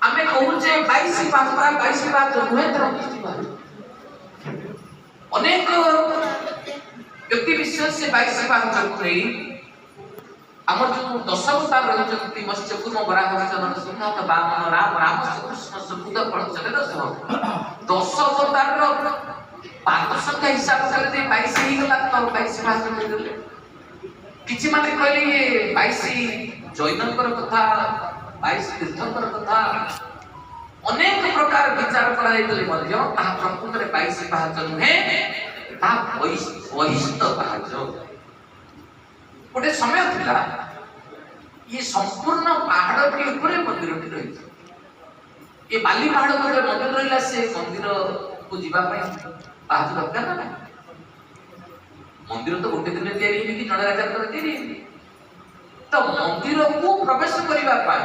आमे कहूचे 22 पाखरा 22 बात नुहे तर 21 बात अनेक व्यक्ति विशेष से 22 बात चलते आम जो 10 अवतार रही मत्स्य कुर्म वराह चरण सिंह वामन राम राम कृष्ण सुबुध पढ़ 10 अवतार रो पाद संख्या हिसाब से 22 ही गला तो 22 बात चलते किछि माने कहले ये 22 जैनकर कथा 22 तीर्थंकर कथा अनेक प्रकार विचार करा जाइतले मध्य ताहा प्रकृत रे 22 पाहच नुहे ता वहिष्ठ पाहच गोटे समय थिला ये संपूर्ण पहाड़ के ऊपर मंदिर टी रही ये बाली पहाड़ पर मंदिर रहिला से मंदिर को जीवा पई पाहच दरकार ना मंदिर तो गोटे दिन तैयारी कि जण राजा कर तैयारी तो मंदिर को प्रवेश करिवा पाई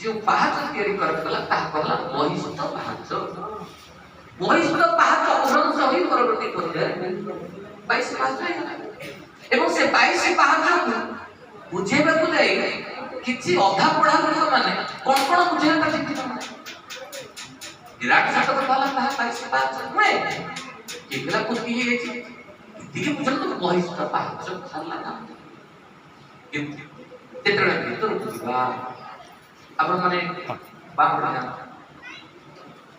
जो पाहच तैयारी करतला ताहा कहला वहिष्ठ पाहच अभ्रंश होई परवर्ती पहिले 22 पाहच एवं से 22 पाहच बुझेबा को जाई किछि अधा पढ़ा लोक माने कोन बुझेबा ठीक विराट सत कहला ताहा 22 पाहच नुहे केकला पुती हे दिखे बुझल तो वहिष्ठ पाहच सरला ना तेतरे भीतर बुझबा आपण माने बापडा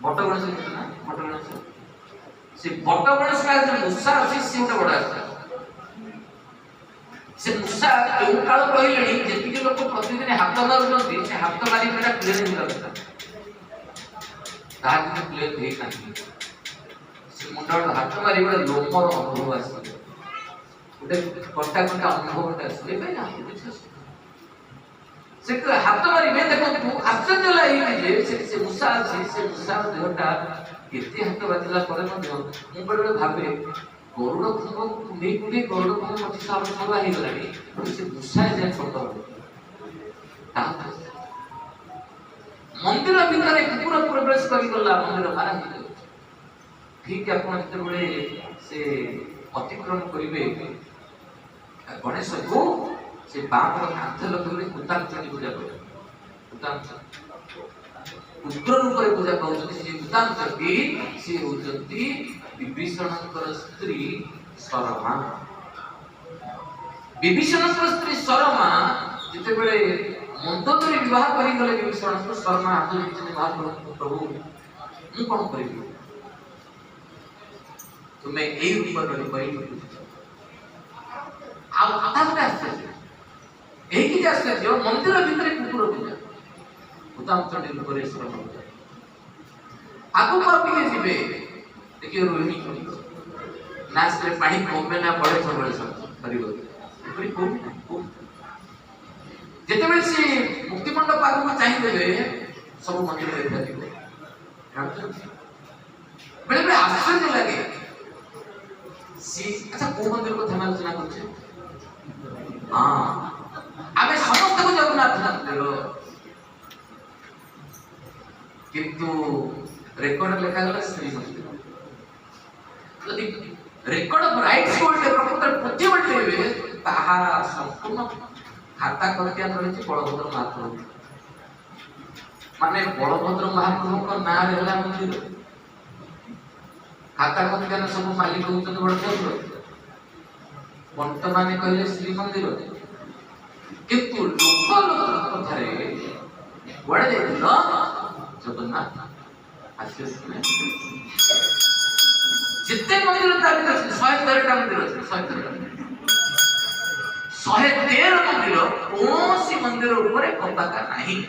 बट गणेश ना बट गणेश से बट गणेश का जो मुसा अछि से उठे बडा से मुसा जो काल रहिलेनी जेति के लोक प्रतिदिन हाथ मारुछन्ती से हाथ मारी पेटा क्लियर नहीं लगता तार के क्लियर हे कानी से मुंडा हाथ मारी बडा लोमर अनुभव आसी उठे कटा अनुभव आसी बे ना से हाथ मारी में देखो तू आश्चर्य लागी से मुसा देहटा केते हाथ बाजिला पर मु बडे भाबे गरुड़ खुंग कुंडी कुंडी गरुड़ खुंग मति साब छवा हे गलानी से मुसा जे छोट मंदिर भीतर पूरा प्रवेश करी गला मंदिर महाराज ठीक अपन जते बळे से अतिक्रम करिवे गणेश को से बाप रो हाथ लगले कुतान चटी पूजा करे कुतान उग्र रूप रे पूजा कहउछथि जे कुतान चटी से होचथि विभीषणकर स्त्री शरमा विभीषणकर स्त्री शरमा जते बेले मंदोदरी विवाह करी गले विभीषण को शर्मा हाथ जे महाप्रभु प्रभु मु कोन करिबि तुमे एई रूप रे करि आ आधा आश्चर्य यही कि आश्चर्य मंदिर भीतर कुकुर पूजा उताम चंडी रूपरे शरण आगु पापी जीवे देखिए रोहिणी नाच रे पानी कमे ना बड़े सबले सब करिवो एपरी को जेते बेले से मुक्ति मंडप आगु चाहि देबे सब मंदिर रे करिवो बेले बेले आश्चर्य लगे सी अच्छा को मंदिर को धमालोचना करछे हां आमे समस्त को जगन्नाथ मंदिर किंतु रेकॉर्ड लेखा गला श्री मंदिर यदि रेकॉर्ड राइट्स बोलते प्रकृत पुथि बोलते ताहा संपूर्ण खाता करतिया रहिछि बलभद्र महाप्रभु माने बलभद्र महाप्रभु को नाम रहला मंदिर खाता करतिया सब मालिक होचन बलभद्र पंत माने कहले श्री मंदिर किंतु लोक कथारे बड़े देखलो जगन्नाथ आश्चर्य जितने मंदिर तार 113 मंदिर अछि 113 मंदिर कौन सी मंदिर ऊपर पताका नहीं